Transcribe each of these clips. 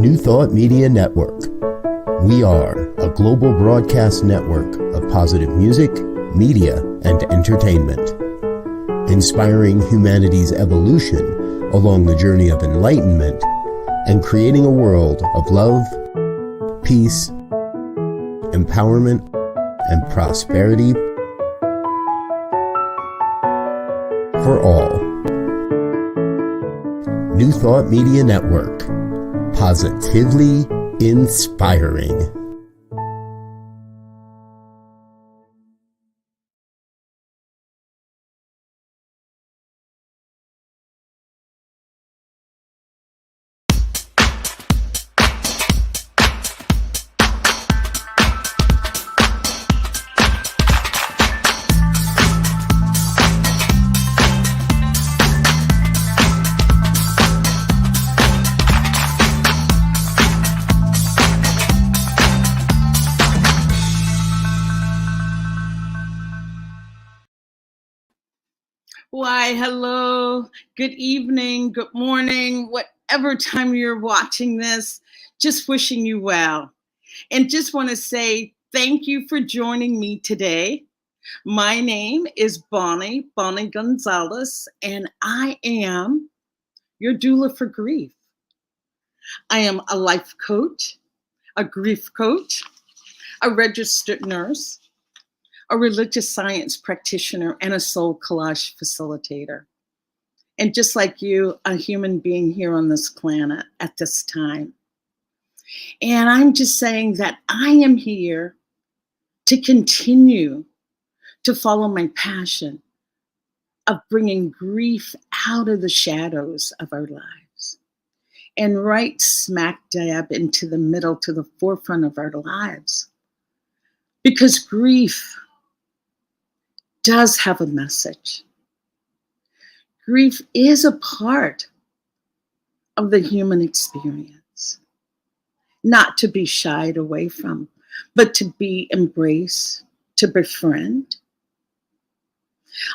New Thought Media Network. We are a global broadcast network of positive music, media, and entertainment, inspiring humanity's evolution along the journey of enlightenment and creating a world of love, peace, empowerment, and prosperity for all. New Thought Media Network. Positively inspiring. Why, hello, good evening, good morning, whatever time you're watching this, just wishing you well. And just want to say thank you for joining me today. My name is Bonnie Gonzalez, and I am your doula for grief. I am a life coach, a grief coach, a registered nurse, a religious science practitioner, and a soul collage facilitator. And just like you, a human being here on this planet at this time. And I'm just saying that I am here to continue to follow my passion of bringing grief out of the shadows of our lives and right smack dab into the middle, to the forefront of our lives. Because grief does have a message. Grief is a part of the human experience, not to be shied away from, but to be embraced, to befriend.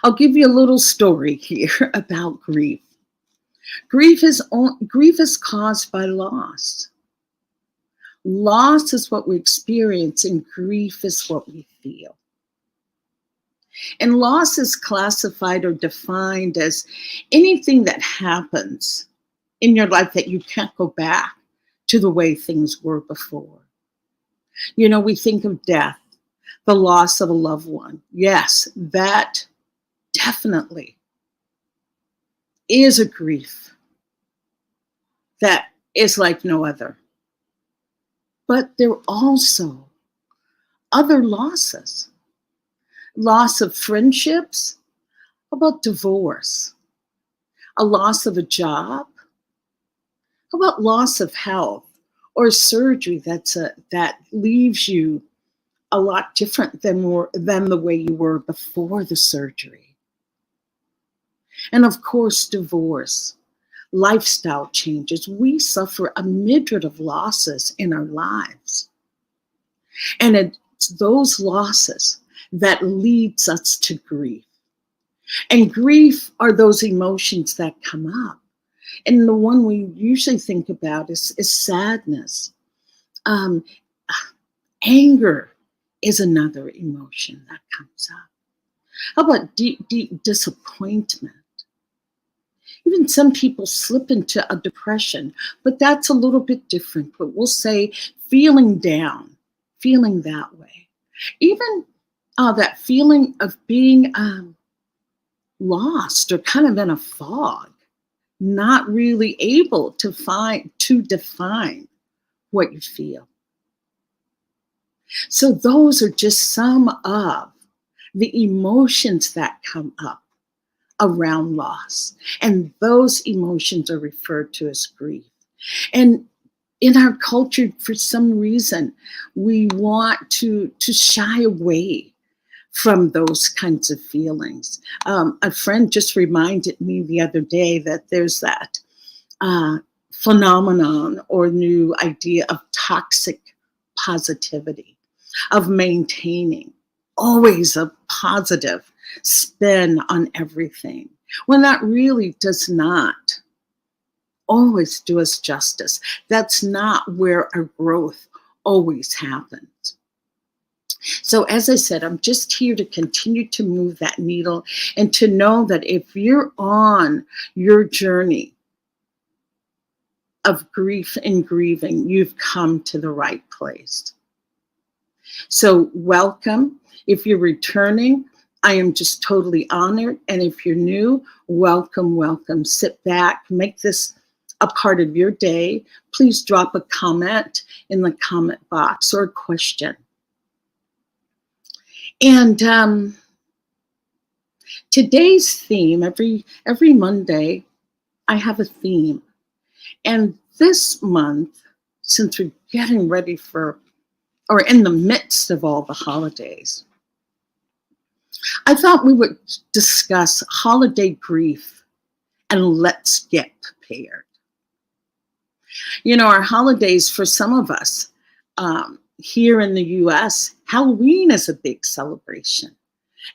I'll give you a little story here about grief. Grief is caused by loss. Loss is what we experience, and grief is what we feel. And loss is classified or defined as anything that happens in your life that you can't go back to the way things were before. You know, we think of death, the loss of a loved one. Yes, that definitely is a grief that is like no other. But there are also other losses. Loss of friendships, about divorce, a loss of a job, about loss of health or surgery that leaves you a lot different than the way you were before the surgery. And of course, divorce, lifestyle changes. We suffer a myriad of losses in our lives. And it's those losses that leads us to grief. And grief are those emotions that come up. And the one we usually think about is sadness. Anger is another emotion that comes up. How about deep disappointment? Even some people slip into a depression, but that's a little bit different. But we'll say feeling down, feeling that way. Even that feeling of being lost or kind of in a fog, not really able to define what you feel. So those are just some of the emotions that come up around loss. And those emotions are referred to as grief. And in our culture, for some reason, we want to shy away from those kinds of feelings. A friend just reminded me the other day that there's that phenomenon or new idea of toxic positivity, of maintaining always a positive spin on everything, when that really does not always do us justice. That's not where our growth always happens. So as I said, I'm just here to continue to move that needle and to know that if you're on your journey of grief and grieving, you've come to the right place. So welcome. If you're returning, I am just totally honored. And if you're new, welcome, welcome. Sit back, make this a part of your day. Please drop a comment in the comment box or a question. And today's theme, every Monday, I have a theme. And this month, since we're getting ready for, or in the midst of all the holidays, I thought we would discuss holiday grief and let's get prepared. You know, our holidays, for some of us here in the US, Halloween is a big celebration.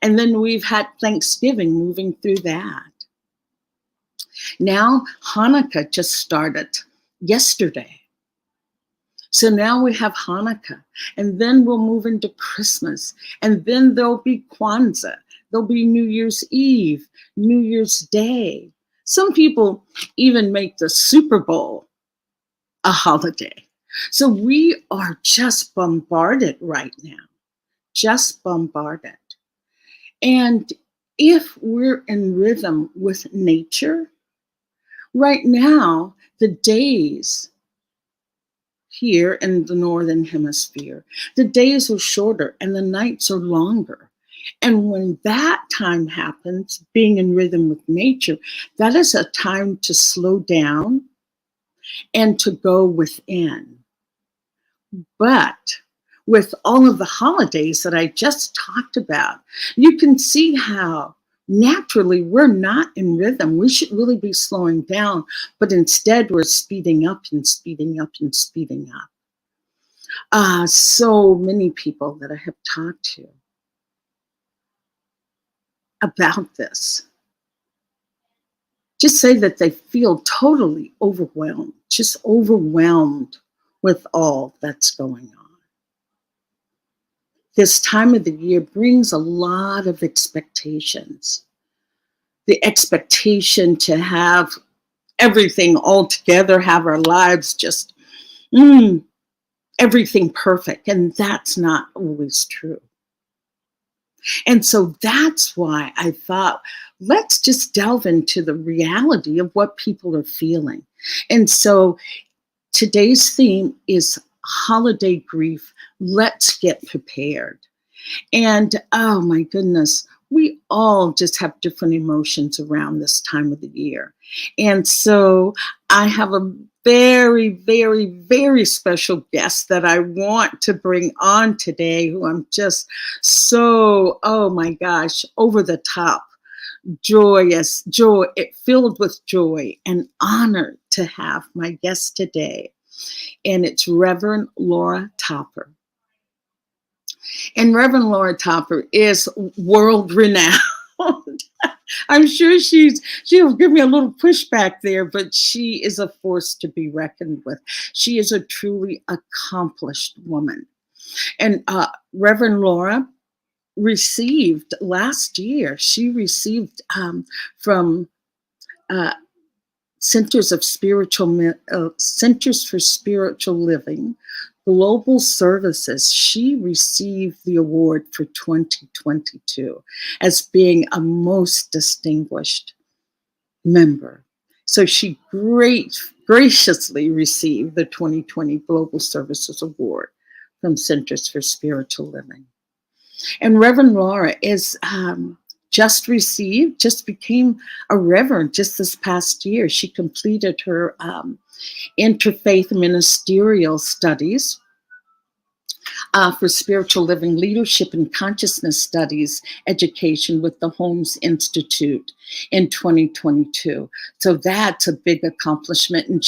And then we've had Thanksgiving moving through that. Now, Hanukkah just started yesterday. So now we have Hanukkah, and then we'll move into Christmas, and then there'll be Kwanzaa, there'll be New Year's Eve, New Year's Day. Some people even make the Super Bowl a holiday. So we are just bombarded right now, just bombarded. And if we're in rhythm with nature, right now, the days here in the Northern Hemisphere, the days are shorter and the nights are longer. And when that time happens, being in rhythm with nature, that is a time to slow down and to go within. But with all of the holidays that I just talked about, you can see how naturally we're not in rhythm. We should really be slowing down, but instead we're speeding up and speeding up and speeding up. So many people that I have talked to about this just say that they feel totally overwhelmed, just overwhelmed with all that's going on. This time of the year brings a lot of expectations. The expectation to have everything all together, have our lives just, everything perfect. And that's not always true. And so that's why I thought, let's just delve into the reality of what people are feeling. And so today's theme is holiday grief. Let's get prepared. And oh my goodness, we all just have different emotions around this time of the year. And so I have a very, very, very special guest that I want to bring on today, who I'm just so, oh my gosh, over the top, filled with joy and honored to have my guest today. And it's Reverend Laura Topper. And Reverend Laura Topper is world renowned. I'm sure she'll give me a little pushback there, but she is a force to be reckoned with. She is a truly accomplished woman. And Reverend Laura received last year, she received from Centers for Spiritual Living, Global Services, she received the award for 2022 as being a most distinguished member. So she graciously received the 2020 Global Services Award from Centers for Spiritual Living. And Reverend Laura is just became a reverend just this past year. She completed her interfaith ministerial studies for spiritual living, leadership, and consciousness studies education with the Holmes Institute in 2022. So that's a big accomplishment. And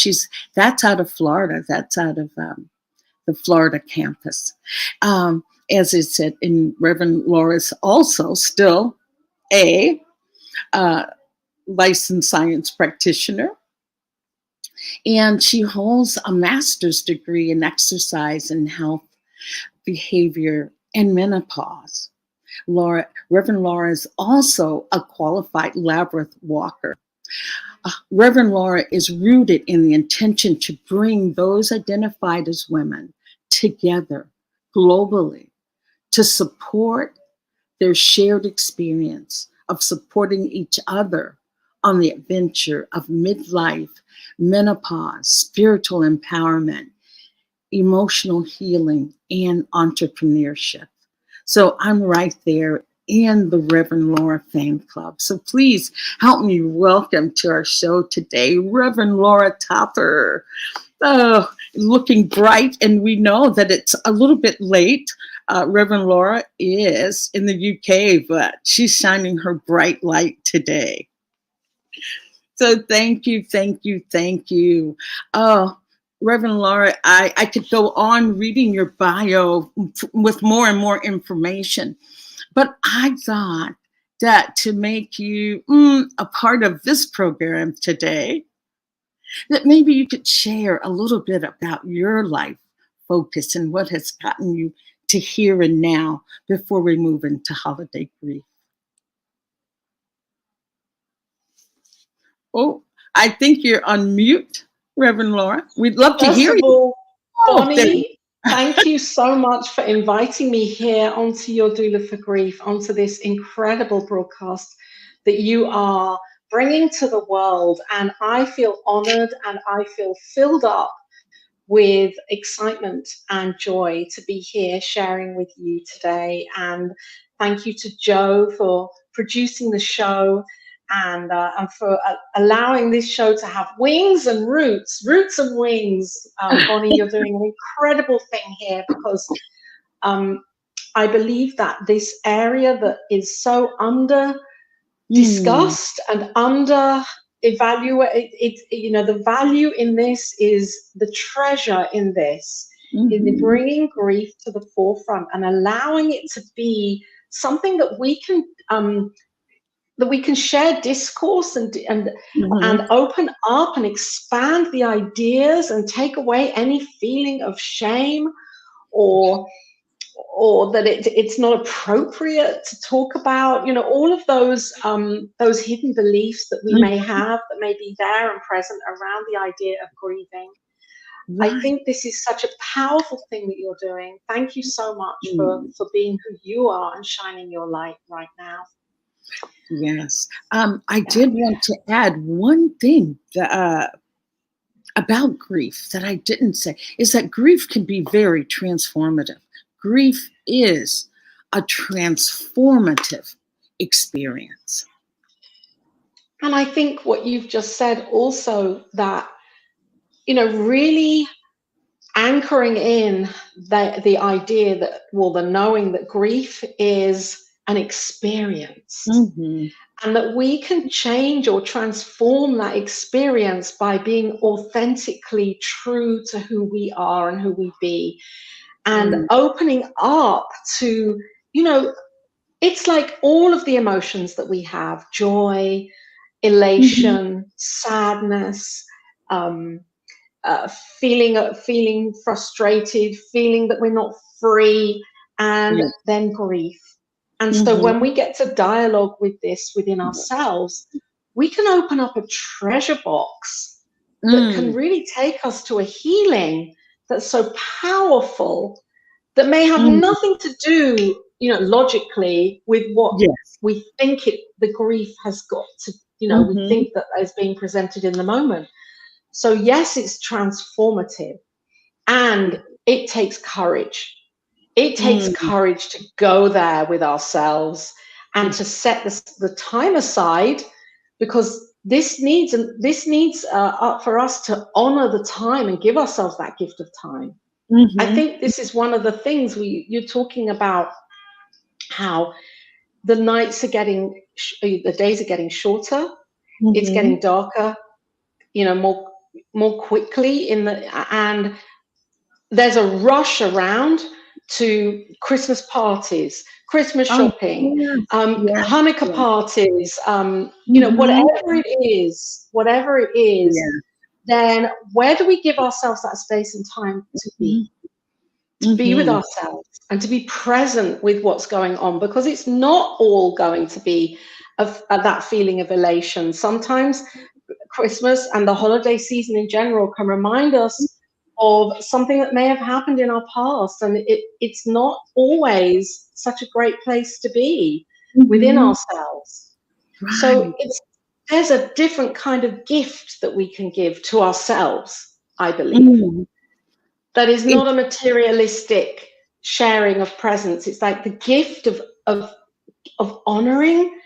that's out of Florida. That's out of the Florida campus. As I said, and Reverend Laura is also still a licensed science practitioner. And she holds a master's degree in exercise and health, behavior, and menopause. Reverend Laura is also a qualified labyrinth walker. Reverend Laura is rooted in the intention to bring those identified as women together globally to support their shared experience of supporting each other on the adventure of midlife, menopause, spiritual empowerment, emotional healing, and entrepreneurship. So I'm right there in the Reverend Laura fan club. So please help me welcome to our show today, Reverend Laura Topper. Oh, looking bright, and we know that it's a little bit late. Reverend Laura is in the UK, but she's shining her bright light today. So thank you, thank you, thank you. Oh, Reverend Laura, I could go on reading your bio with more and more information, but I thought that to make you a part of this program today, that maybe you could share a little bit about your life focus and what has gotten you to here and now before we move into holiday grief. Oh, I think you're on mute, Reverend Laura. We'd love to hear you. First of all, Bonnie, thank you so much for inviting me here onto Your Doula for Grief, onto this incredible broadcast that you are bringing to the world. And I feel honored and I feel filled up with excitement and joy to be here sharing with you today. And thank you to Joe for producing the show and for allowing this show to have wings and roots and wings. Bonnie, you're doing an incredible thing here because I believe that this area that is so under discussed and under evaluate it, you know, the value in this is the treasure in this, in the bringing grief to the forefront and allowing it to be something that we can share discourse and open up and expand the ideas and take away any feeling of shame or that it's not appropriate to talk about, you know, all of those hidden beliefs that we may have that may be there and present around the idea of grieving. Right. I think this is such a powerful thing that you're doing. Thank you so much for being who you are and shining your light right now. Yes. I did want to add one thing that, about grief that I didn't say, is that grief can be very transformative. Grief is a transformative experience. And I think what you've just said also, that, you know, really anchoring in the idea that, well, the knowing that grief is an experience and that we can change or transform that experience by being authentically true to who we are and who we be. And opening up to, you know, it's like all of the emotions that we have: joy, elation, sadness, feeling frustrated, feeling that we're not free, and then grief. And so when we get to dialogue with this within ourselves, we can open up a treasure box that can really take us to a healing that's so powerful that may have nothing to do, you know, logically with what we think the grief has got to, you know, we think that is being presented in the moment. So yes, it's transformative and it takes courage. It takes courage to go there with ourselves and to set the time aside, because this needs for us to honor the time and give ourselves that gift of time. I think this is one of the things you're talking about, how the nights are the days are getting shorter. It's getting darker, you know, more quickly and there's a rush around to Christmas parties, Christmas shopping, Hanukkah parties, you know, whatever it is, then where do we give ourselves that space and time to be? To be with ourselves and to be present with what's going on, because it's not all going to be that feeling of elation. Sometimes Christmas and the holiday season in general can remind us of something that may have happened in our past, and it's not always such a great place to be within ourselves. Right. So there's a different kind of gift that we can give to ourselves, I believe. That is not a materialistic sharing of presents. It's like the gift of honoring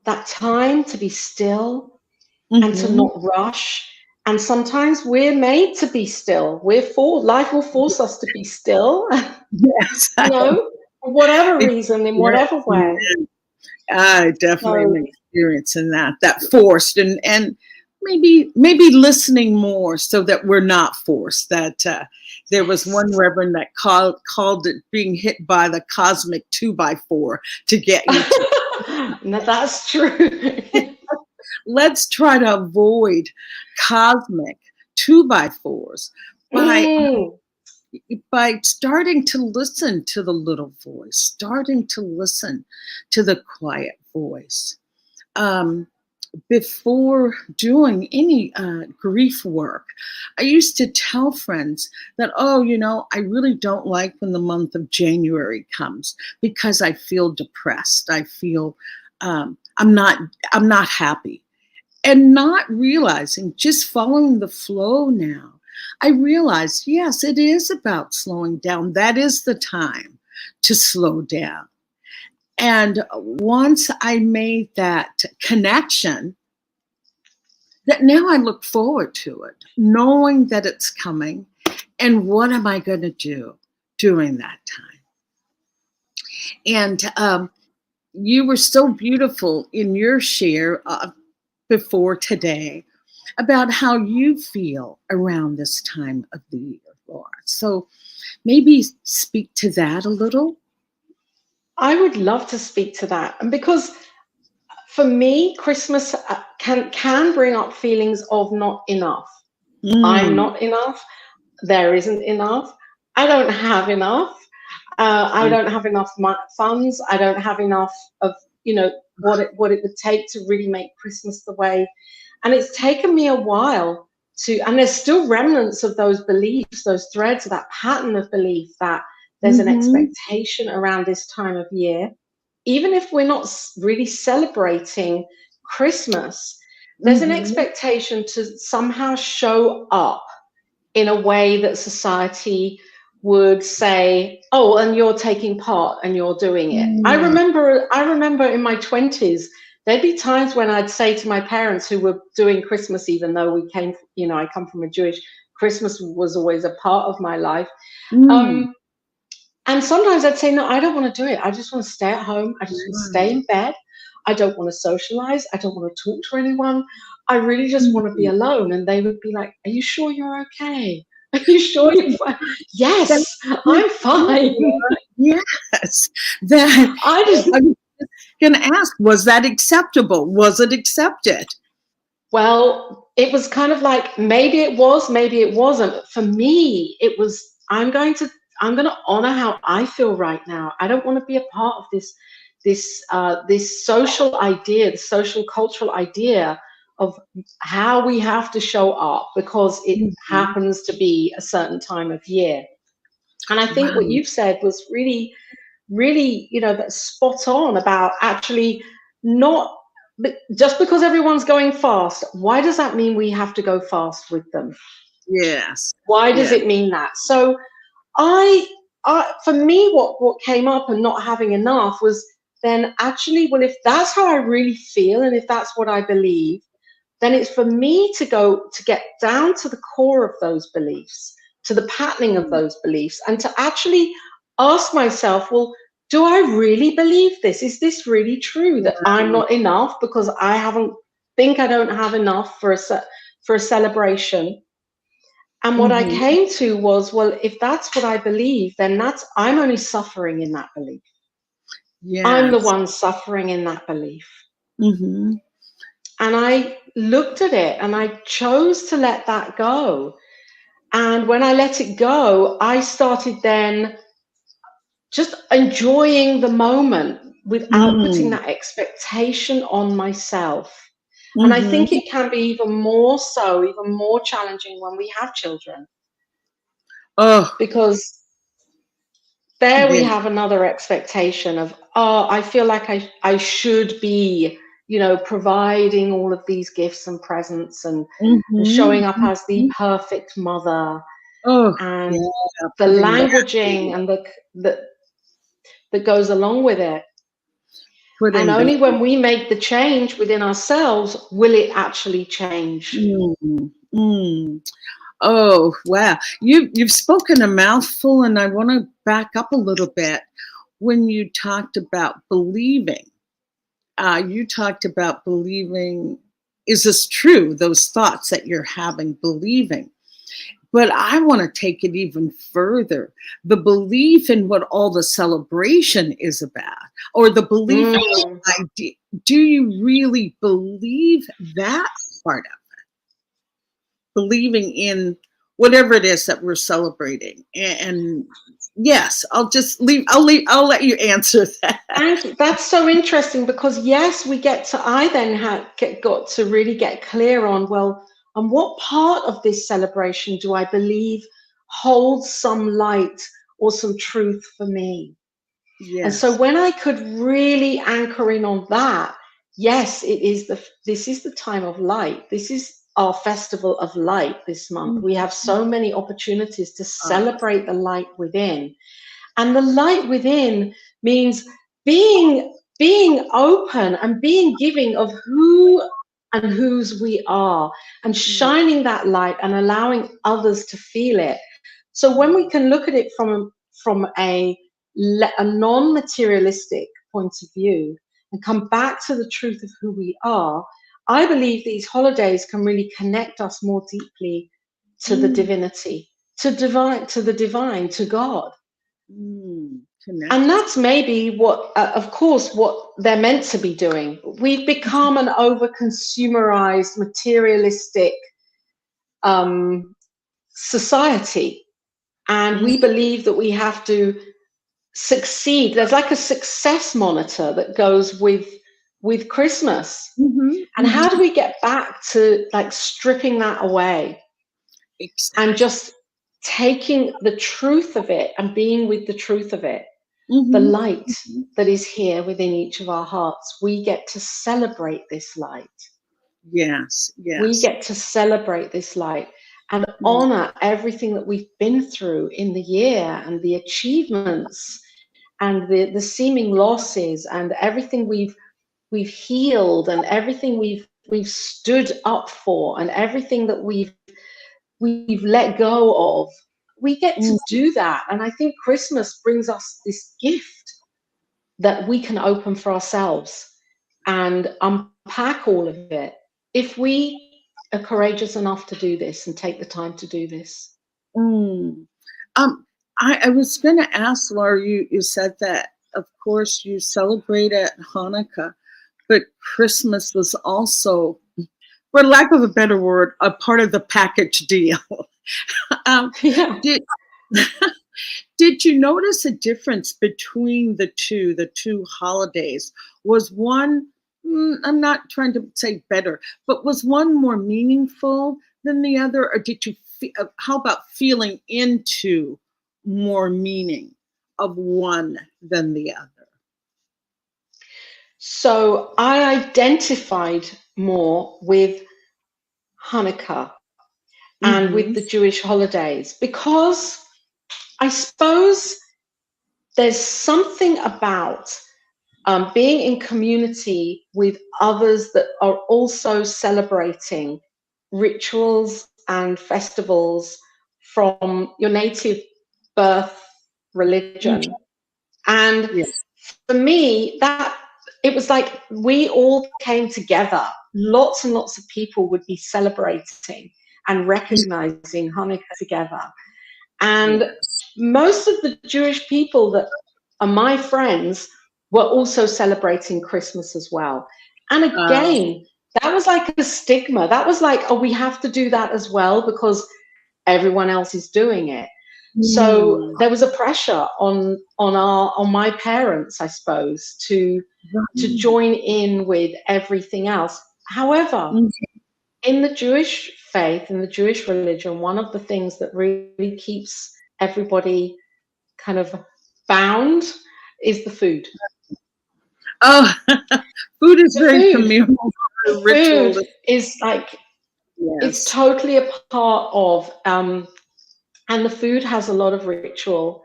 that time to be still and to not rush. And sometimes we're made to be still. Life will force us to be still. Yes. You know, for whatever reason, in whatever way. I definitely am experiencing that forced and maybe listening more so that we're not forced. That there was one reverend that called it being hit by the cosmic 2x4 to get you to. No, that's true. Let's try to avoid cosmic 2x4s by starting to listen to the little voice, starting to listen to the quiet voice. Before doing any grief work, I used to tell friends that, I really don't like when the month of January comes because I feel depressed. I feel I'm not happy. And not realizing, just following the flow now, I realized, yes, it is about slowing down. That is the time to slow down. And once I made that connection, that now I look forward to it, knowing that it's coming, and what am I going to do during that time? And you were so beautiful in your share before today about how you feel around this time of the year, Laura. So maybe speak to that a little. I would love to speak to that. And because for me, Christmas can bring up feelings of not enough. I'm not enough. There isn't enough. I don't have enough. I don't have enough funds. I don't have enough of, what it would take to really make Christmas the way. And it's taken me a while and there's still remnants of those beliefs, those threads, that pattern of belief that there's an expectation around this time of year. Even if we're not really celebrating Christmas, there's an expectation to somehow show up in a way that society would say, oh, and you're taking part and you're doing it. I remember in my 20s, there'd be times when I'd say to my parents who were doing Christmas, even though I come from a Jewish, Christmas was always a part of my life. And sometimes I'd say, no, I don't want to do it. I just want to stay at home. I just want to stay in bed. I don't want to socialize. I don't want to talk to anyone. I really just want to be alone. And they would be like, are you sure you're okay? Are you sure you're fine? Yes, I'm fine. Yes. I was going to ask, was that acceptable? Was it accepted? Well, it was kind of like, maybe it was, maybe it wasn't. For me, it was, I'm going to honor how I feel right now. I don't want to be a part of this social idea, the social cultural idea of how we have to show up because it happens to be a certain time of year. And I think what you've said was really, really, that's spot on about actually not just because everyone's going fast. Why does that mean we have to go fast with them? Yes. Why does it mean that? So for me, what came up and not having enough was then actually, well, if that's how I really feel and if that's what I believe, then it's for me to get down to the core of those beliefs, to the patterning of those beliefs, and to actually ask myself, well, do I really believe this? Is this really true that I'm not enough because I don't have enough for a celebration? And what I came to was, well, if that's what I believe, then I'm only suffering in that belief. Yes. I'm the one suffering in that belief. And I looked at it and I chose to let that go. And when I let it go, I started then just enjoying the moment without putting that expectation on myself. And I think it can be even more so, even more challenging when we have children. Oh, because there we yeah. have another expectation of, oh, I feel like I should be, providing all of these gifts and presents and showing up as the perfect mother, Oh, and yeah, the putting that languaging and that goes along with it. And putting only the when we make the change within ourselves will it actually change. Oh, wow. You've spoken a mouthful, and I want to back up a little bit. When you talked about believing, you talked about believing, is this true? Those thoughts that you're having, believing. But I want to take it even further. The belief in what all the celebration is about, or the belief in the idea. Do you really believe that part of it? Believing in whatever it is that we're celebrating. And yes, I'll let you answer that. Thank you. That's so interesting, because yes, I then got to really get clear on, well, and what part of this celebration do I believe holds some light or some truth for me? Yes. And so when I could really anchor in on that, yes, this is the time of light. This is our festival of light this month. We have so many opportunities to celebrate the light within. And the light within means being open and being giving of who and whose we are, and shining that light and allowing others to feel it. So when we can look at it from a non-materialistic point of view and come back to the truth of who we are, I believe these holidays can really connect us more deeply to the divinity, to the divine, to God. And that's maybe what, of course, what they're meant to be doing. We've become an over-consumerized, materialistic society. And we believe that we have to succeed. There's like a success monitor that goes with Christmas. And how do we get back to like stripping that away? Exactly. And just taking the truth of it and being with the truth of it, the light that is here within each of our hearts. We get to celebrate this light. Yes. We get to celebrate this light and honor everything that we've been through in the year, and the achievements and the seeming losses, and everything we've healed, and everything we've stood up for, and everything that we've let go of. We get to do that. And I think Christmas brings us this gift that we can open for ourselves and unpack all of it if we are courageous enough to do this and take the time to do this. I was going to ask, Laura, you said that, of course, you celebrate at Hanukkah, but Christmas was also, for lack of a better word, a part of the package deal. Did you notice a difference between the two holidays? Was one, I'm not trying to say better, but was one more meaningful than the other? Or did you, how about feeling into more meaning of one than the other? So I identified more with Hanukkah and with the Jewish holidays, because I suppose there's something about being in community with others that are also celebrating rituals and festivals from your native birth religion. And for me, that it was like we all came together. Lots and lots of people would be celebrating and recognizing Hanukkah together. And most of the Jewish people that are my friends were also celebrating Christmas as well. And again, that was like a stigma. That was like, oh, we have to do that as well because everyone else is doing it. So there was a pressure on my parents, I suppose, to join in with everything else. However, in the Jewish faith, in the Jewish religion, one of the things that really keeps everybody kind of bound is the food. Oh, food is very food. communal. Ritual. Food is like, yes. It's totally a part of, and the food has a lot of ritual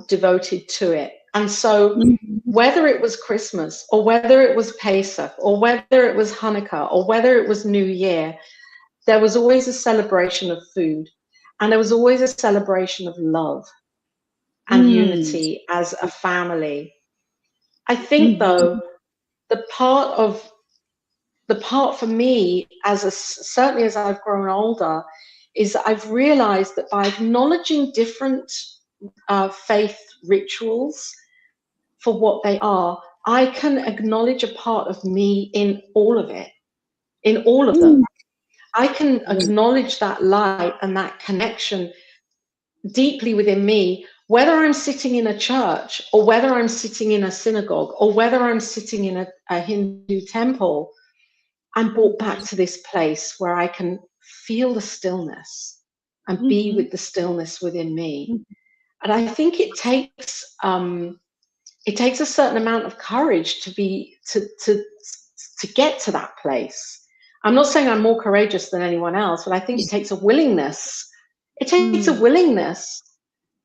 devoted to it. And so whether it was Christmas or whether it was Pesach or whether it was Hanukkah or whether it was New Year, there was always a celebration of food, and there was always a celebration of love and unity as a family. I think, though, the part for me, certainly as I've grown older, is I've realized that by acknowledging different faith rituals for what they are, I can acknowledge a part of me in all of it, in all of them. I can acknowledge that light and that connection deeply within me, whether I'm sitting in a church or whether I'm sitting in a synagogue or whether I'm sitting in a Hindu temple. I'm brought back to this place where I can feel the stillness and be with the stillness within me. And I think it takes a certain amount of courage to get to that place. I'm not saying I'm more courageous than anyone else, but I think it takes a willingness. It takes a willingness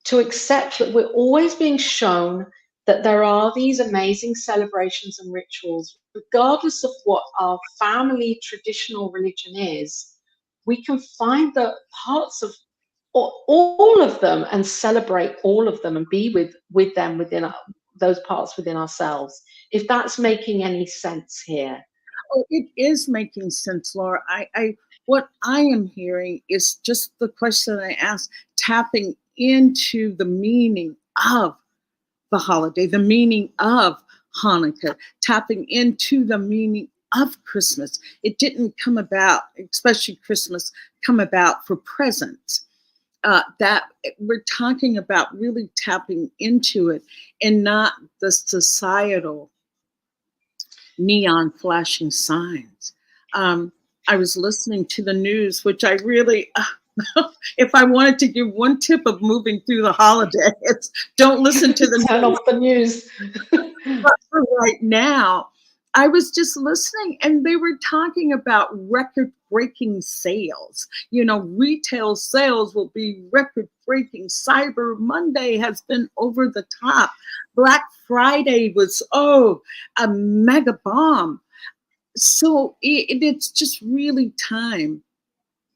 to accept that we're always being shown that there are these amazing celebrations and rituals, regardless of what our family traditional religion is. We can find the parts of all of them and celebrate all of them and be with them within those parts within ourselves. If that's making any sense here. Oh, it is making sense, Laura. What I am hearing is just the question I asked, tapping into the meaning of the holiday, the meaning of Hanukkah, tapping into the meaning of Christmas. It didn't come about, especially Christmas, come about for presents. That we're talking about really tapping into it and not the societal neon flashing signs. I was listening to the news, which I really, if I wanted to give one tip of moving through the holiday, it's don't listen to the Turn off the news. But for right now, I was just listening and they were talking about record-breaking sales. You know, retail sales will be record-breaking. Cyber Monday has been over the top. Black Friday was, a mega bomb. So it's just really time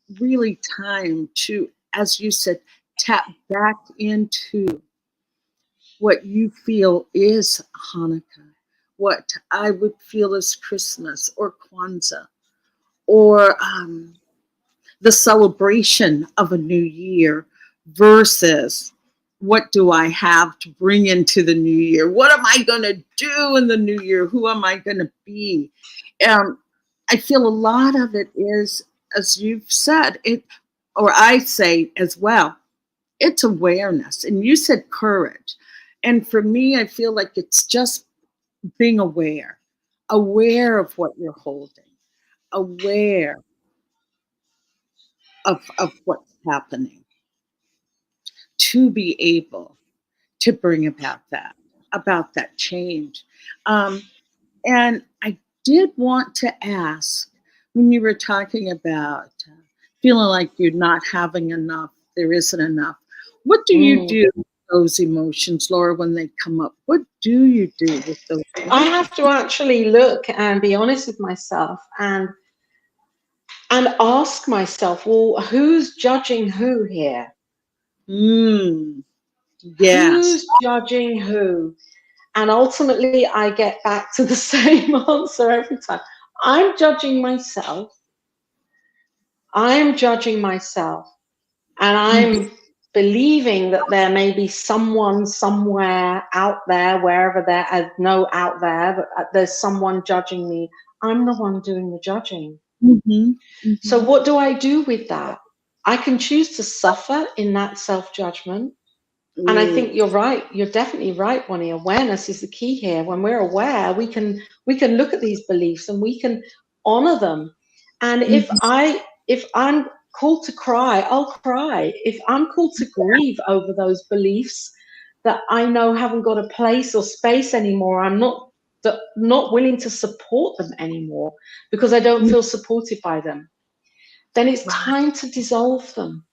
to, as you said, tap back into what you feel is Hanukkah, what I would feel is Christmas or Kwanzaa, or the celebration of a new year versus what do I have to bring into the new year? What am I going to do in the new year? Who am I going to be? I feel a lot of it is, as you've said, or I say as well, it's awareness. And you said courage. And for me, I feel like it's just being aware of what you're holding, aware of what's happening, to be able to bring about that change. And I did want to ask, when you were talking about feeling like you're not having enough, there isn't enough, what do you do with those emotions, Laura, when they come up? What do you do with those emotions? I have to actually look and be honest with myself and ask myself, well, who's judging who here? Yes. Who's judging who? And ultimately, I get back to the same answer every time. I'm judging myself. I'm judging myself. And I'm believing that there may be someone somewhere out there, wherever there is no out there, but there's someone judging me. I'm the one doing the judging. Mm-hmm. So what do I do with that? I can choose to suffer in that self-judgment. And I think you're right. You're definitely right, Bonnie. Awareness is the key here. When we're aware, we can look at these beliefs and we can honor them. And if I'm called to cry, I'll cry. If I'm called to grieve over those beliefs that I know haven't got a place or space anymore, I'm not willing to support them anymore because I don't feel supported by them, then it's time to dissolve them.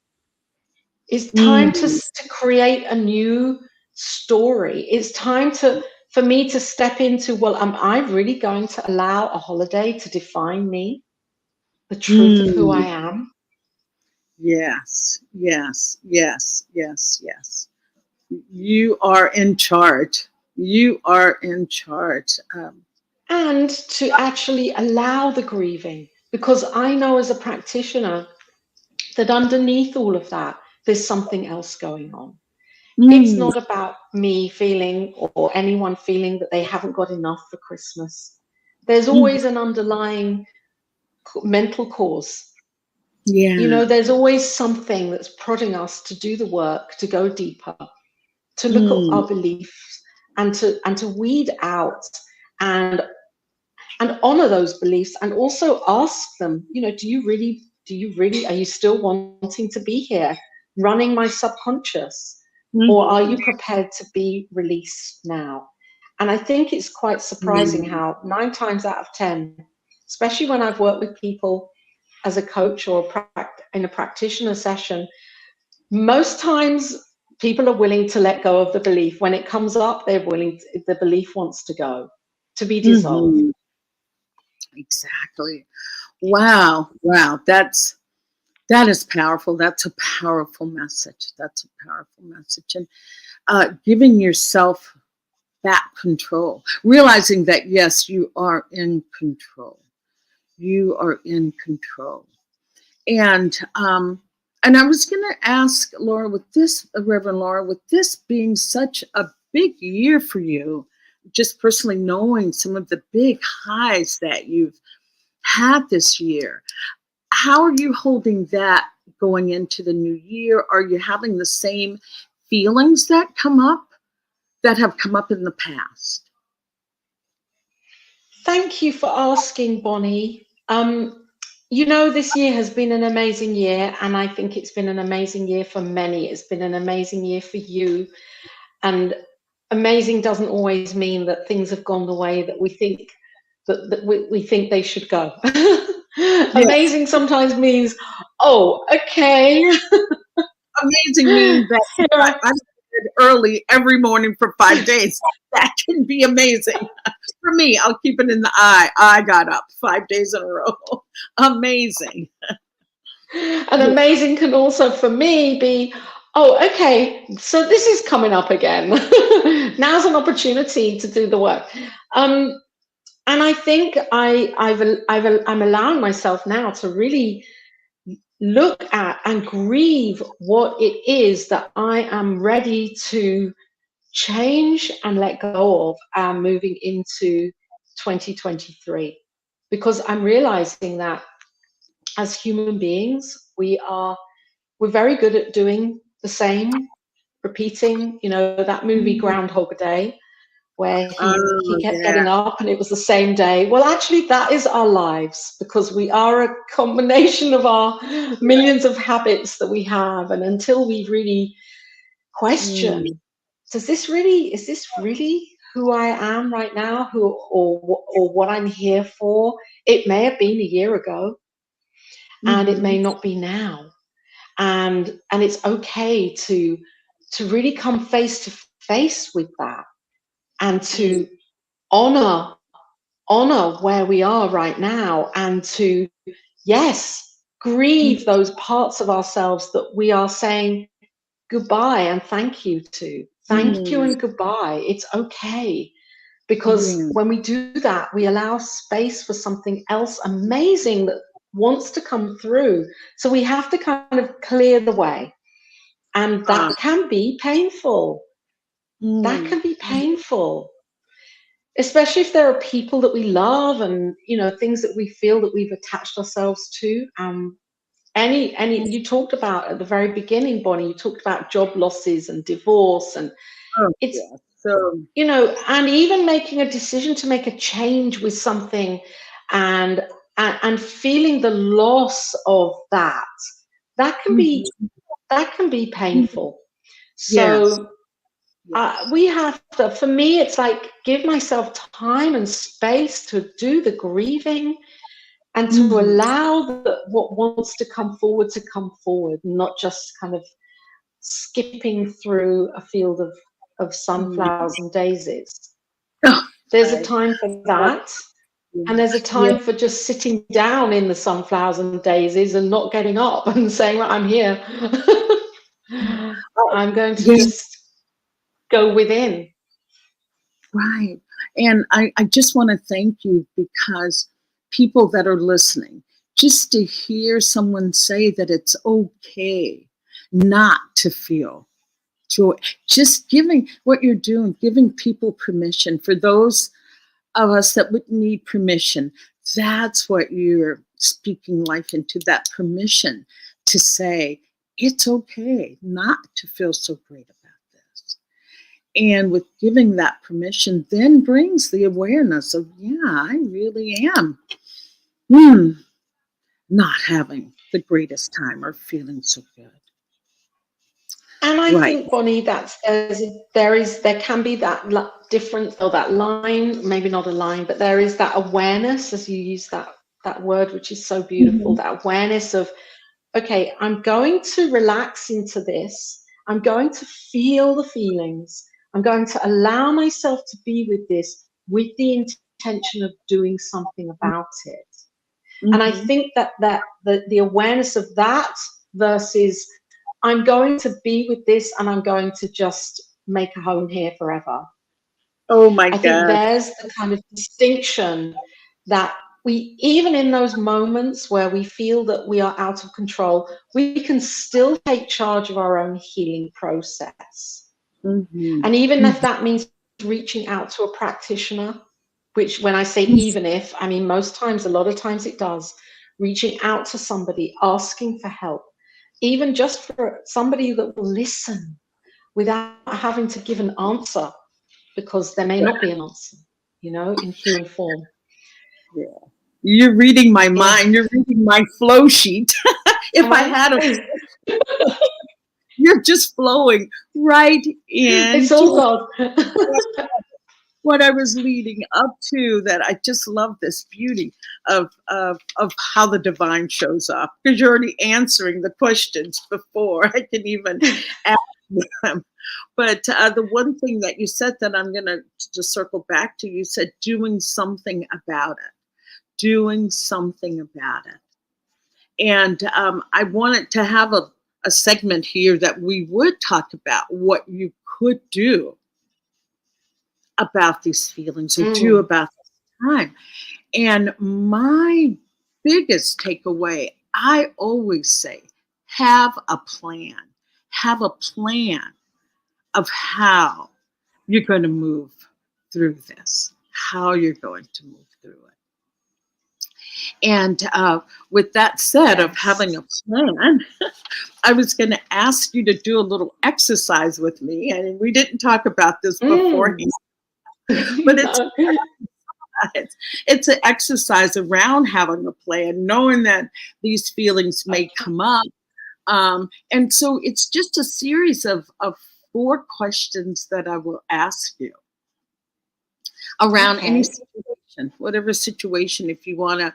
It's time to create a new story. It's time for me to step into, well, am I really going to allow a holiday to define me, the truth of who I am? Yes, yes, yes, yes, yes. You are in charge. You are in charge. And to actually allow the grieving, because I know as a practitioner that underneath all of that, there's something else going on. It's not about me feeling or anyone feeling that they haven't got enough for Christmas. There's always an underlying mental cause. Yeah. You know, there's always something that's prodding us to do the work, to go deeper, to look at our beliefs and to weed out and honor those beliefs, and also ask them, you know, do you really, are you still wanting to be here, running my subconscious? Or are you prepared to be released now? And I think it's quite surprising how 9 times out of 10, especially when I've worked with people as a coach or in a practitioner session, most times people are willing to let go of the belief. When it comes up, the belief wants to go, to be dissolved. Exactly. Wow. Wow. That is powerful. That's a powerful message. That's a powerful message. And giving yourself that control, realizing that, yes, you are in control. You are in control. And I was going to ask Laura, with this, Reverend Laura, with this being such a big year for you, just personally knowing some of the big highs that you've had this year, how are you holding that going into the new year? Are you having the same feelings that have come up in the past? Thank you for asking, Bonnie. You know, this year has been an amazing year, and I think it's been an amazing year for many. It's been an amazing year for you. And amazing doesn't always mean that things have gone the way that we think we think they should go. Amazing sometimes means, oh, okay. Amazing means that I'm early every morning for 5 days. That can be amazing. For me, I'll keep it in the eye. I got up 5 days in a row. Amazing. And amazing can also, for me, be, oh, okay, so this is coming up again. Now's an opportunity to do the work. And I think I'm allowing myself now to really look at and grieve what it is that I am ready to change and let go of, moving into 2023. Because I'm realizing that as human beings, we're very good at doing the same, repeating, you know, that movie Groundhog Day, where he kept getting up and it was the same day. Well, actually, that is our lives, because we are a combination of our millions of habits that we have. And until we really question, is this really who I am right now, or what I'm here for? It may have been a year ago, and it may not be now. And it's okay to really come face to face with that, and to honor where we are right now, and to, yes, grieve those parts of ourselves that we are saying goodbye and thank you to. Thank you and goodbye. It's okay. Because when we do that, we allow space for something else amazing that wants to come through. So we have to kind of clear the way. And that can be painful. That can be painful. especially if there are people that we love and, you know, things that we feel that we've attached ourselves to. Any you talked about at the very beginning, Bonnie, you talked about job losses and divorce, and Oh, it's, yeah. So, you know, and even making a decision to make a change with something, and feeling the loss of that, that can mhm. be painful. Yes. So Yes. we have to, for me, it's like give myself time and space to do the grieving, and to Mhm. allow what wants to come forward, not just kind of skipping through a field of sunflowers and daisies. Oh, There's a right. time for that, and there's a Yeah. time for just sitting down in the sunflowers and daisies and not getting up and saying, right, I'm here. Oh, I'm going to yeah. just go within. Right. And I just want to thank you, because people that are listening, just to hear someone say that it's okay not to feel joy, just giving what you're doing, giving people permission. For those of us that would need permission, that's what you're speaking life into, that permission to say, it's okay not to feel so great about this. And with giving that permission, then brings the awareness of, yeah, I really am not having the greatest time or feeling so good. And I Right. think, Bonnie, there can be that difference, or that line, maybe not a line, but there is that awareness, as you use that word, which is so beautiful, Mhm. that awareness of, okay, I'm going to relax into this. I'm going to feel the feelings. I'm going to allow myself to be with this with the intention of doing something about it. And I Mhm. think that the awareness of that versus I'm going to be with this and I'm going to just make a home here forever. Oh my I think God. there's the kind of distinction that we, even in those moments where we feel that we are out of control, we can still take charge of our own healing process. Mhm. And even if Mhm. that means reaching out to a practitioner, which when I say even if, I mean most times, a lot of times it does, reaching out to somebody, asking for help, even just for somebody that will listen without having to give an answer, because there may not be an answer, you know, in human form. Yeah. You're reading my Yeah. mind. You're reading my flow sheet. If Am I I? had a, you're just flowing right It's all into God. what I was leading up to. That I just love this beauty of how the divine shows up, because you're already answering the questions before I can even ask them. But the one thing that you said that I'm going to just circle back to, you said doing something about it, doing something about it. And I wanted to have a segment here that we would talk about what you could do about these feelings or do Mm. about this time. And my biggest takeaway, I always say, have a plan. Have a plan of how you're going to move through this, how you're going to move through it. And with that said, of Yes. having a plan, I was going to ask you to do a little exercise with me. And we didn't talk about this Mm. beforehand, but No. it's an exercise around having a plan, knowing that these feelings may come up. And so it's just a series of 4 questions that I will ask you around any Okay. situation, whatever situation, if you want to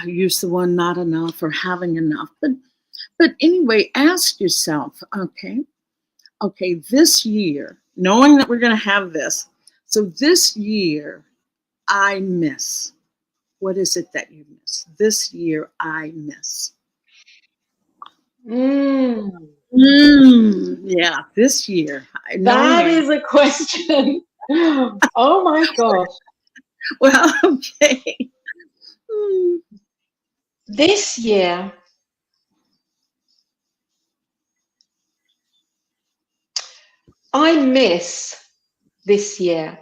use the one not enough or having enough. But anyway, ask yourself, okay, this year, knowing that we're going to have this, so this year I miss. What is it that you miss? This year I miss. Mm. Yeah, this year, That knowing. is a question. Oh my gosh. Well, okay. Hmm. This year, I miss this year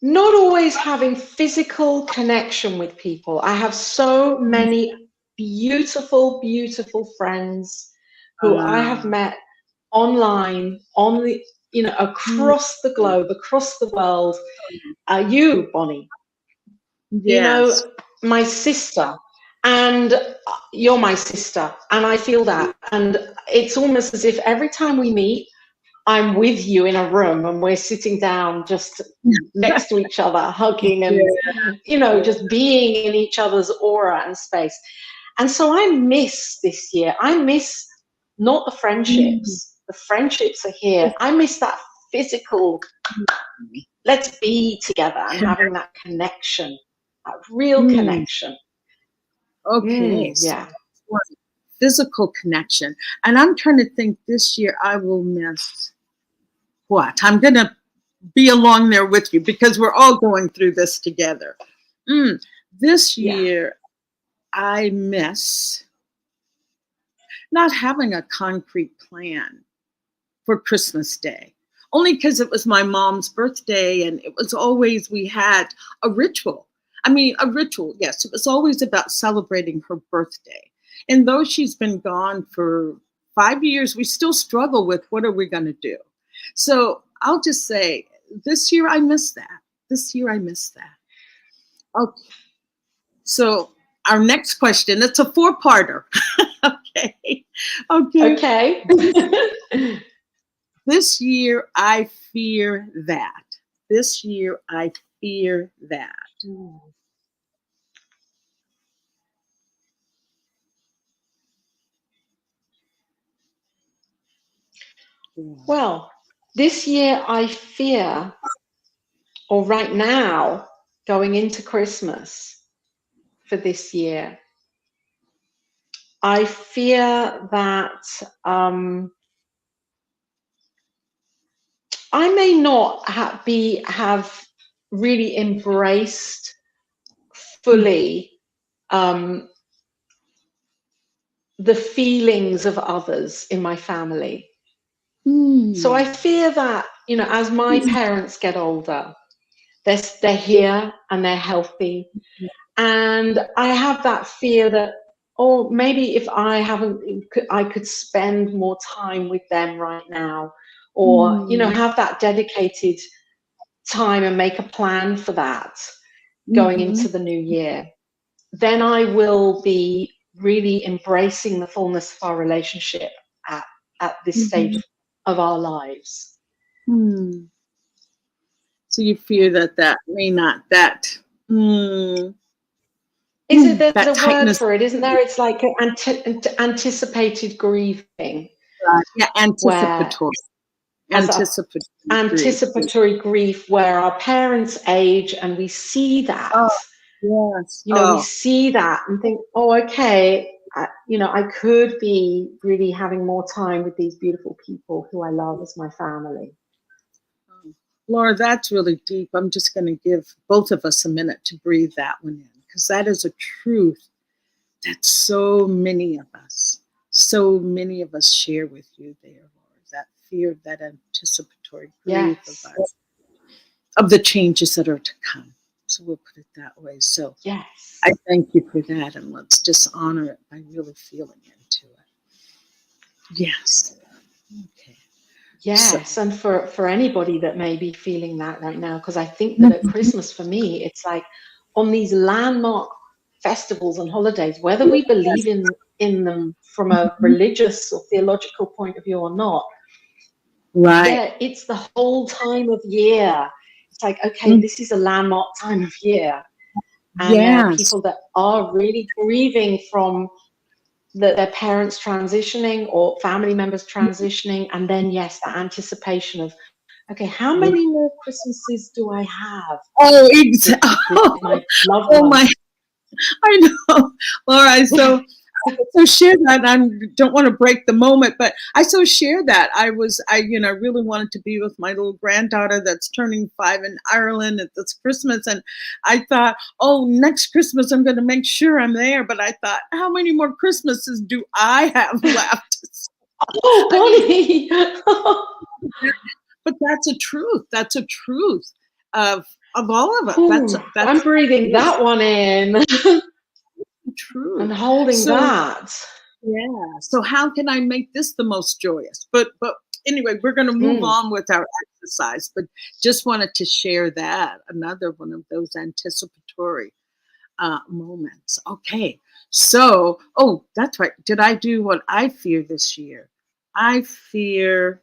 not always having physical connection with people. I have so many beautiful, beautiful friends who I have met online, across the globe, across the world. You, Bonnie, Yes. My sister, and you're my sister, and I feel that. And it's almost as if every time we meet, I'm with you in a room and we're sitting down just next to each other, hugging and, just being in each other's aura and space. And so I miss this year. I miss not the friendships. The friendships are here. I miss that physical, let's be together and having that connection, that real connection. Okay. Yeah. So physical connection. And I'm trying to think this year I will miss what? I'm going to be along there with you because we're all going through this together. This year I miss not having a concrete plan for Christmas Day. Only because it was my mom's birthday and it was always, we had a ritual. Yes. It was always about celebrating her birthday. And though she's been gone for 5 years, we still struggle with what are we going to do? So I'll just say this year I miss that. Okay. So our next question, it's a 4-parter. Okay. This year I fear that. Well, this year I fear, or right now, going into Christmas for this year, I fear that I may not have really embraced fully the feelings of others in my family. So I fear that, as my parents get older, they're here and they're healthy. And I have that fear that, maybe if I could spend more time with them right now, or, have that dedicated time and make a plan for that going into the new year. Then I will be really embracing the fullness of our relationship at this stage of our lives. So you fear that may not, there's a tightness. word for it, isn't there? It's like anticipated grieving. Yeah, anticipatory. Anticipatory grief, where our parents age and we see that. Yes. We see that and think, okay, I could be really having more time with these beautiful people who I love as my family. Laura, that's really deep. I'm just going to give both of us a minute to breathe that one in, because that is a truth that so many of us share with you there, Laura. That fear, that anticipatory grief of the changes that are to come. So we'll put it that way. So I thank you for that, and let's just honor it by really feeling into it. Yes. Okay. Yes, and for anybody that may be feeling that right now, because I think that at Christmas, for me, it's like on these landmark festivals and holidays, whether we believe in them from a religious or theological point of view or not, it's the whole time of year. It's like, okay, this is a landmark time of year. And there are people that are really grieving from their parents transitioning or family members transitioning, and then the anticipation of, okay, how many more Christmases do I have? Oh, exactly. My loved one. I know, Laura. So share that. I don't want to break the moment, but I so share that. I really wanted to be with my little granddaughter that's turning 5 in Ireland at this Christmas. And I thought, next Christmas, I'm going to make sure I'm there. But I thought, how many more Christmases do I have left? Oh, Bonnie. But that's a truth. That's a truth of all of it. Ooh, That's I'm breathing that one in true. and holding that. Yeah. So how can I make this the most joyous? But anyway, we're going to move on with our exercise. But just wanted to share that, another one of those anticipatory moments. Okay. So, that's right. Did I do what I fear this year? I fear.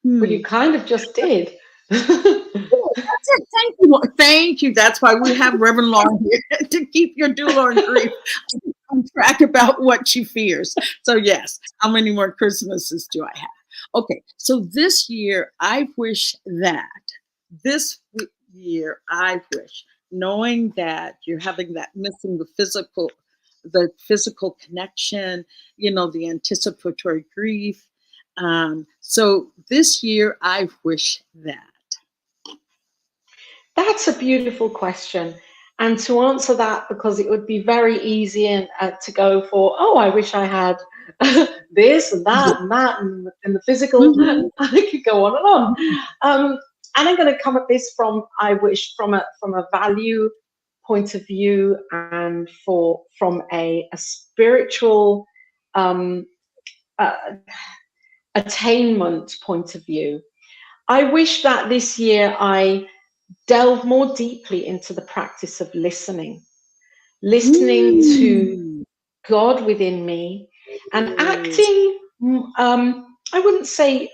Well, you kind of just did. That's it. Thank you. Thank you. That's why we have Reverend Laura here to keep your doula on grief on track about what she fears. So yes, how many more Christmases do I have? Okay, so this year I wish that knowing that you're having that missing the physical connection, the anticipatory grief. So this year I wish that. That's a beautiful question. And to answer that, because it would be very easy to go for, I wish I had this and that and that and the physical. I could go on and on. And I'm going to come at this from a value point of view and from a spiritual attainment point of view. I wish that this year I delve more deeply into the practice of listening to God within me and acting, I wouldn't say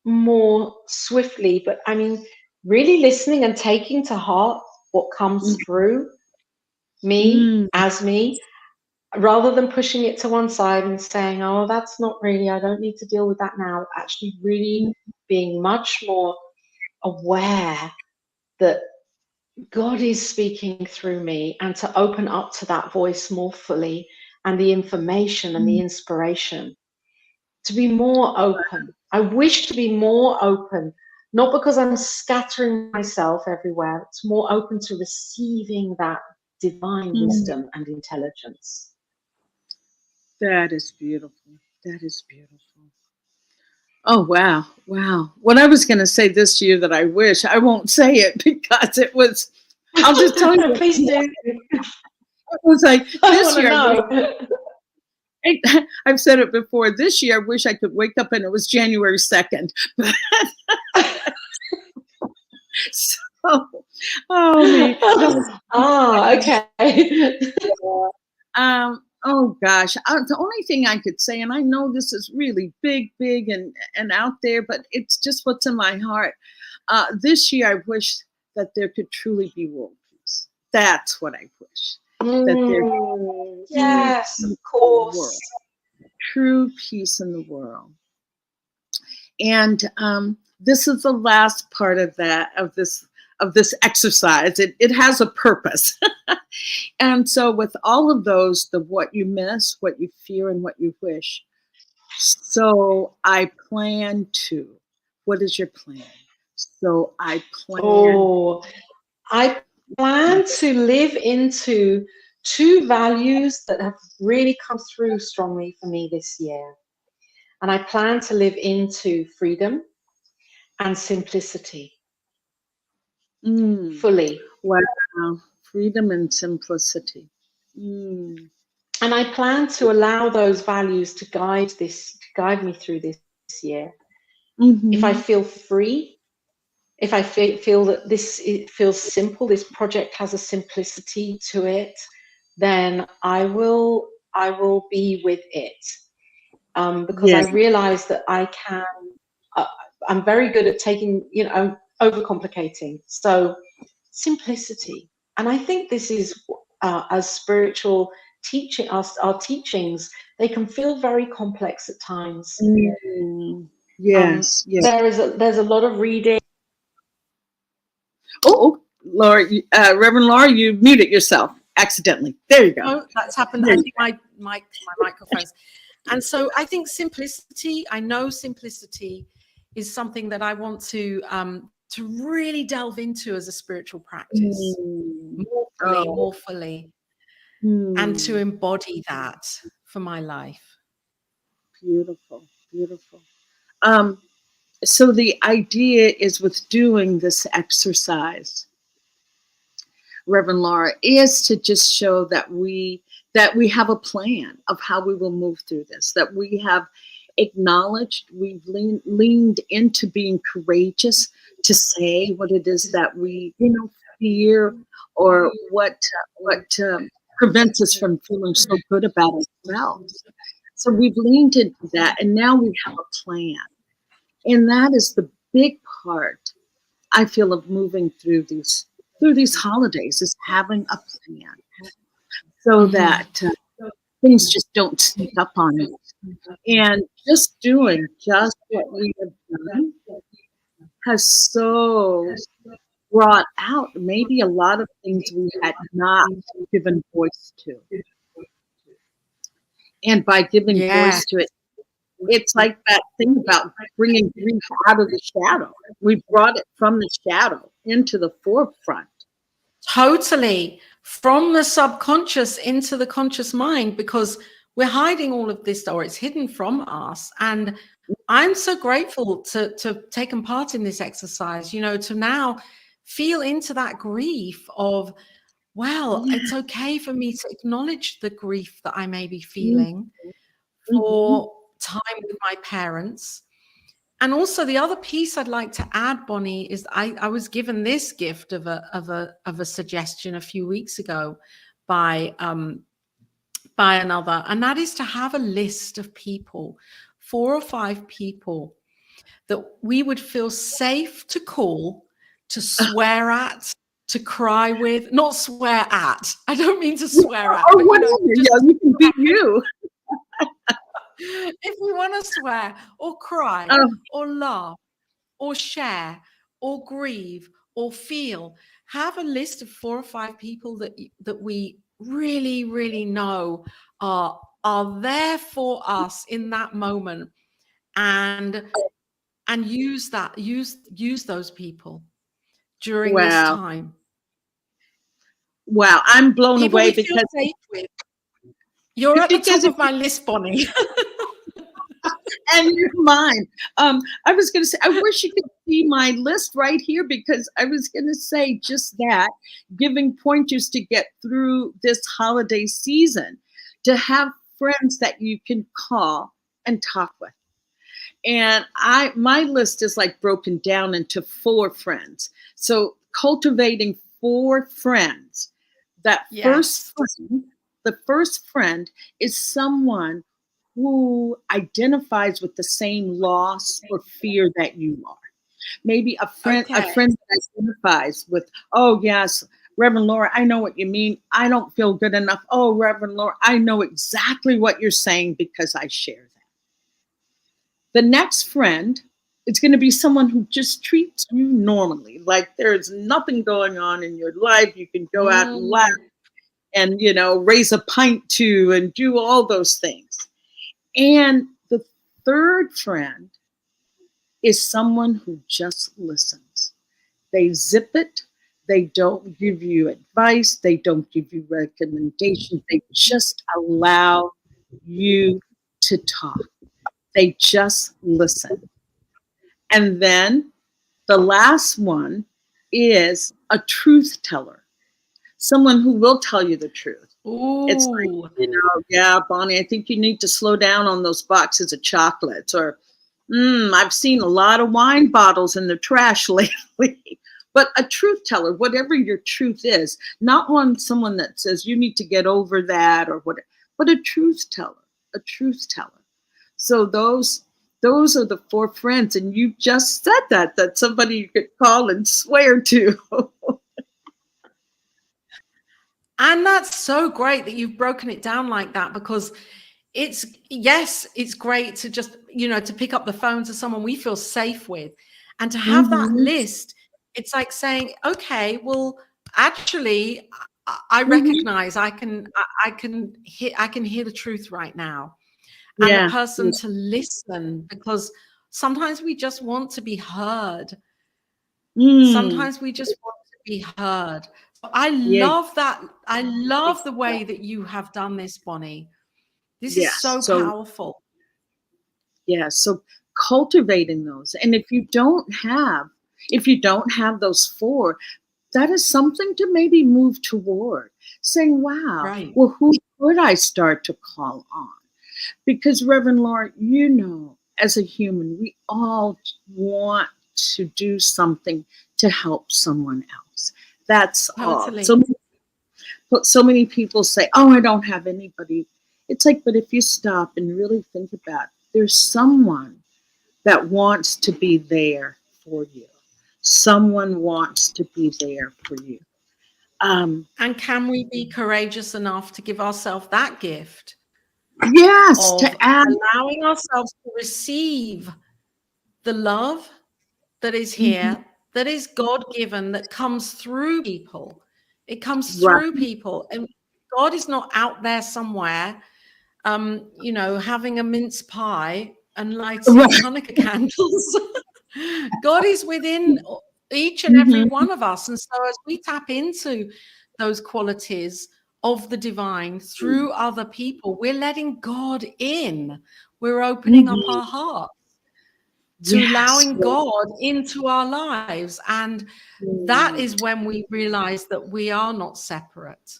more swiftly, but I mean, really listening and taking to heart what comes through me as me, rather than pushing it to one side and saying, oh, that's not really, I don't need to deal with that now. Actually really being much more aware that God is speaking through me, and to open up to that voice more fully and the information and the inspiration, to be more open. I wish to be more open, not because I'm scattering myself everywhere, it's more open to receiving that divine wisdom and intelligence. That is beautiful. That is beautiful. Oh, wow. Wow. What I was going to say this year that I wish, I won't say it because it was, I'll just tell you. Please do. It was like this year. I've said it before. This year, I wish I could wake up and it was January 2nd. So, man. Okay. Oh gosh, the only thing I could say, and I know this is really big and out there, but it's just what's in my heart. This year, I wish that there could truly be world peace. That's what I wish. That yes, of course, true peace in the world. And this is the last part of this exercise. It has a purpose. And so with all of those, the what you miss, what you fear, and what you wish. So I plan to. What is your plan? So I plan. I plan to live into two values that have really come through strongly for me this year. And I plan to live into freedom and simplicity. Fully. Wow. Freedom and simplicity. And I plan to allow those values to guide me through this year. If I feel free, if I feel that it feels simple, this project has a simplicity to it, then I will be with it. Because I realize that I'm very good at taking, overcomplicating. So simplicity. And I think this is, as spiritual teaching, our teachings, they can feel very complex at times. Yes. There's a lot of reading. Oh, Laura, Reverend Laura, you muted yourself accidentally. There you go. Oh, that's happened. I think my microphone's. And so I think simplicity, I know simplicity is something that I want to really delve into as a spiritual practice more fully, and to embody that for my life. Beautiful, Beautiful. So the idea is with doing this exercise, Reverend Laura, is to just show that we have a plan of how we will move through this, that we have acknowledged, we've leaned into being courageous to say what it is that we fear, or what prevents us from feeling so good about ourselves. So we've leaned into that, and now we have a plan. And that is the big part, I feel, of moving through these holidays, is having a plan, so that things just don't sneak up on us. And just doing just what we have done has so brought out maybe a lot of things we had not given voice to. And by giving voice to it, it's like that thing about bringing grief out of the shadow. We brought it from the shadow into the forefront. Totally. From the subconscious into the conscious mind, because we're hiding all of this, or it's hidden from us. And I'm so grateful to taken part in this exercise, to now feel into that grief of, well, it's okay for me to acknowledge the grief that I may be feeling for time with my parents. And also the other piece I'd like to add, Bonnie, is I was given this gift of a suggestion a few weeks ago by another, and that is to have a list of people, 4 or 5 people that we would feel safe to call, to swear at, to cry with. Not swear at. I don't mean to swear at. Or whatever. You can be you. If we want to swear or cry or laugh or share or grieve or feel, have a list of 4 or 5 people that we really, really know are there for us in that moment, and use those people during this time. Wow, I'm blown People away we feel safe with. You're at the top of my list, Bonnie. And you're mine. I was going to say, I wish you could see my list right here, because I was going to say just that, giving pointers to get through this holiday season, to have friends that you can call and talk with. And my list is like broken down into 4 friends. So cultivating 4 friends. That the first friend is someone who identifies with the same loss or fear that you are. Maybe a friend that identifies with, oh yes, Reverend Laura, I know what you mean. I don't feel good enough. Oh, Reverend Laura, I know exactly what you're saying because I share that. The next friend is going to be someone who just treats you normally, like there's nothing going on in your life. You can go out and laugh and, raise a pint to and do all those things. And the third friend is someone who just listens. They zip it. They don't give you advice. They don't give you recommendations. They just allow you to talk. They just listen. And then the last one is a truth teller, someone who will tell you the truth. Ooh. It's like, yeah, Bonnie, I think you need to slow down on those boxes of chocolates, or I've seen a lot of wine bottles in the trash lately. But a truth teller, whatever your truth is, not someone that says you need to get over that or whatever, but a truth teller. So those are the 4 friends, and you just said that somebody you could call and swear to. And that's so great that you've broken it down like that, because it's great to just, to pick up the phone to someone we feel safe with, and to have that list. It's like saying, okay, well, actually, I recognize I can hear the truth right now. And the person to listen, because sometimes we just want to be heard. Sometimes we just want to be heard. I love that. I love the way that you have done this, Bonnie. This is so powerful. Yeah. So cultivating those. And if you don't have those 4, that is something to maybe move toward, saying, wow, Right. well, who could I start to call on? Because Reverend Laura, as a human, we all want to do something to help someone else. That's all. Totally. So many people say, oh, I don't have anybody. It's like, but if you stop and really think about it, there's someone that wants to be there for you. Someone wants to be there for you. And can we be courageous enough to give ourselves that gift? Yes, Of to add, allowing ourselves to receive the love that is here, that is God-given, that comes through people. It comes right. through people. And God is not out there somewhere, having a mince pie and lighting Hanukkah candles. God is within each and every one of us. And so as we tap into those qualities of the divine through other people, we're letting God in. We're opening up our heart to allowing God into our lives. And that is when we realize that we are not separate.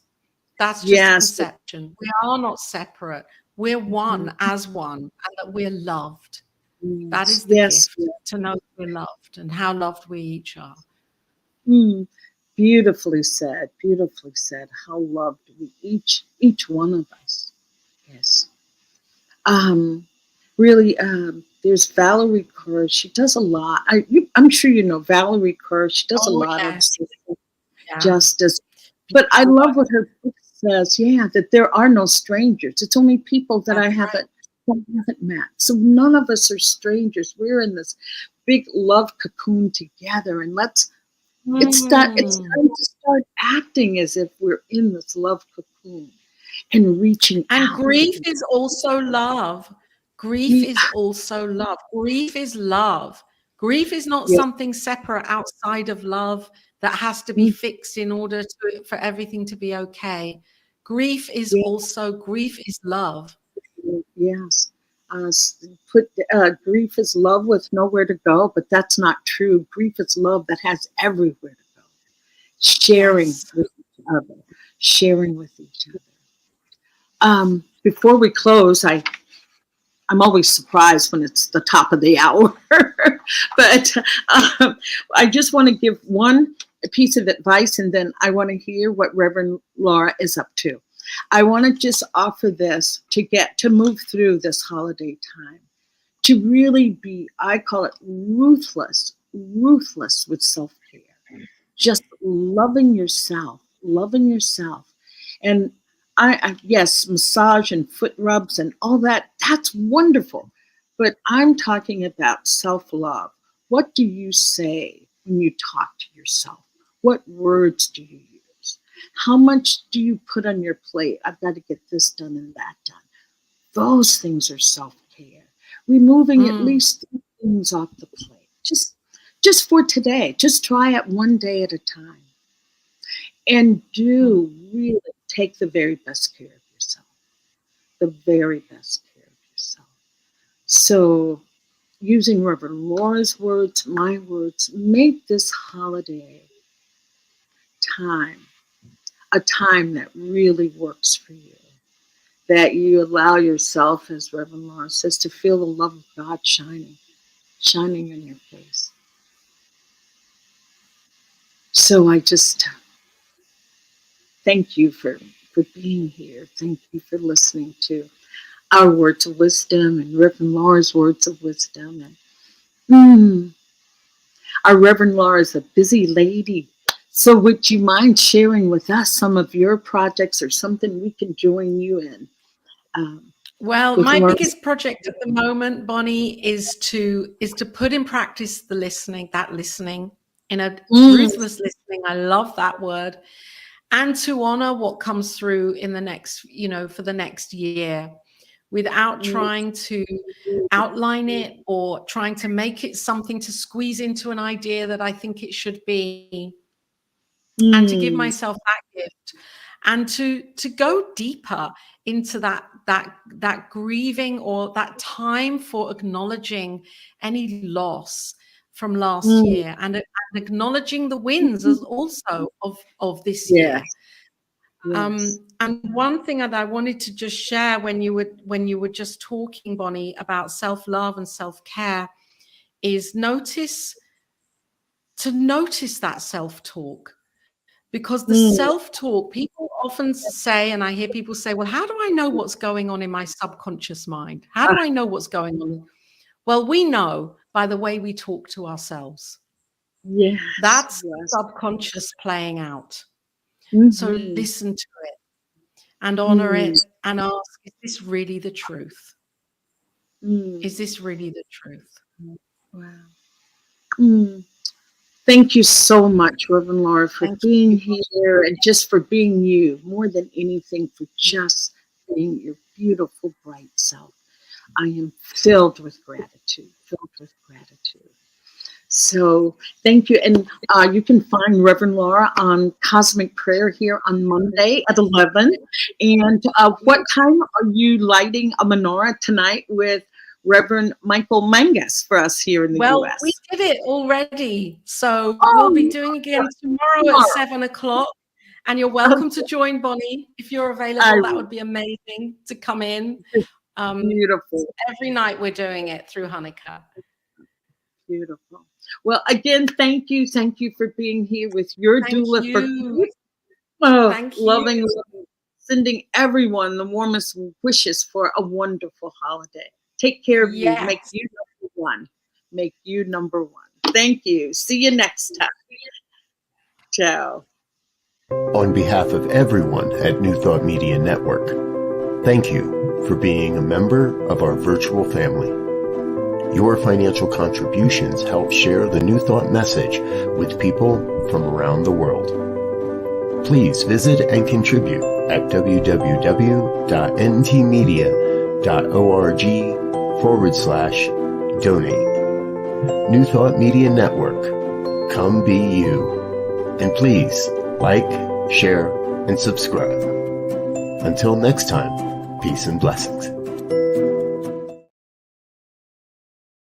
That's just a perception. We are not separate. We're one as one, and that we're loved. That is the gift, to know that we're loved and how loved we each are. Beautifully said. Beautifully said. How loved we each one of us is. Really, there's Valerie Kerr. She does a lot. I'm sure you know Valerie Kerr. She does a lot of justice. But I love what her book says. Yeah, that there are no strangers. It's only people that I haven't met. So none of us are strangers. We're in this big love cocoon together, and it's time to start acting as if we're in this love cocoon and reaching out. And grief is also love. Grief is also love. Grief is love. Grief is not something separate outside of love that has to be fixed in order for everything to be okay. Grief is grief is love. Yes. Grief is love with nowhere to go, but that's not true. Grief is love that has everywhere to go. Sharing with each other. Sharing with each other. Before we close, I'm always surprised when it's the top of the hour, but I just want to give one piece of advice, and then I want to hear what Reverend Laura is up to. I want to just offer this to move through this holiday time, to really be, I call it ruthless with self-care, just loving yourself. And yes, massage and foot rubs and all that, that's wonderful. But I'm talking about self-love. What do you say when you talk to yourself? What words do you use? How much do you put on your plate? I've got to get this done and that done. Those things are self-care. Removing at least 3 things off the plate. Just for today. Just try it one day at a time. And do really take the very best care of yourself. The very best care of yourself. So, using Reverend Laura's words, my words, make this holiday time a time that really works for you. That you allow yourself, as Reverend Laura says, to feel the love of God shining in your face. So I just thank you for being here. Thank you for listening to our words of wisdom and Reverend Laura's words of wisdom. And our Reverend Laura is a busy lady. So would you mind sharing with us some of your projects or something we can join you in? Well, my biggest project at the moment, Bonnie, is to put in practice the listening in a ruthless listening. I love that word. And to honor what comes through in the next, for the next year, without trying to outline it or trying to make it something to squeeze into an idea that I think it should be. And to give myself that gift and to go deeper into that grieving, or that time for acknowledging any loss from last year, and acknowledging the wins as also of this year. Yes. And one thing that I wanted to just share when you were just talking, Bonnie, about self-love and self-care, is notice that self-talk. Because the self-talk, people often say, and I hear people say, well, how do I know what's going on in my subconscious mind? How do I know what's going on? Well, we know by the way we talk to ourselves. Yes. That's subconscious playing out. So listen to it and honor it and ask, is this really the truth? Is this really the truth? Wow. Thank you so much, Reverend Laura, for being here and just for being you, more than anything, for just being your beautiful, bright self. I am filled with gratitude. So thank you. And you can find Reverend Laura on Cosmic Prayer here on Monday at 11. And what time are you lighting a menorah tonight with Reverend Michael Mangas for us here in the U.S.? Well, we did it already. So we'll be doing it again tomorrow at 7 o'clock. And you're welcome to join, Bonnie, if you're available. That would be amazing to come in. Beautiful. Every night we're doing it through Hanukkah. Beautiful. Well, again, thank you. Thank you for being here with Your Doula for Peace. Oh, thank you. Loving, sending everyone the warmest wishes for a wonderful holiday. Take care of you. Make you number one. Make you number one. Thank you. See you next time. Ciao. On behalf of everyone at New Thought Media Network, thank you for being a member of our virtual family. Your financial contributions help share the New Thought message with people from around the world. Please visit and contribute at www.ntmedia.org/donate. New Thought Media Network. Come be you. And please like, share, and subscribe. Until next time, peace and blessings.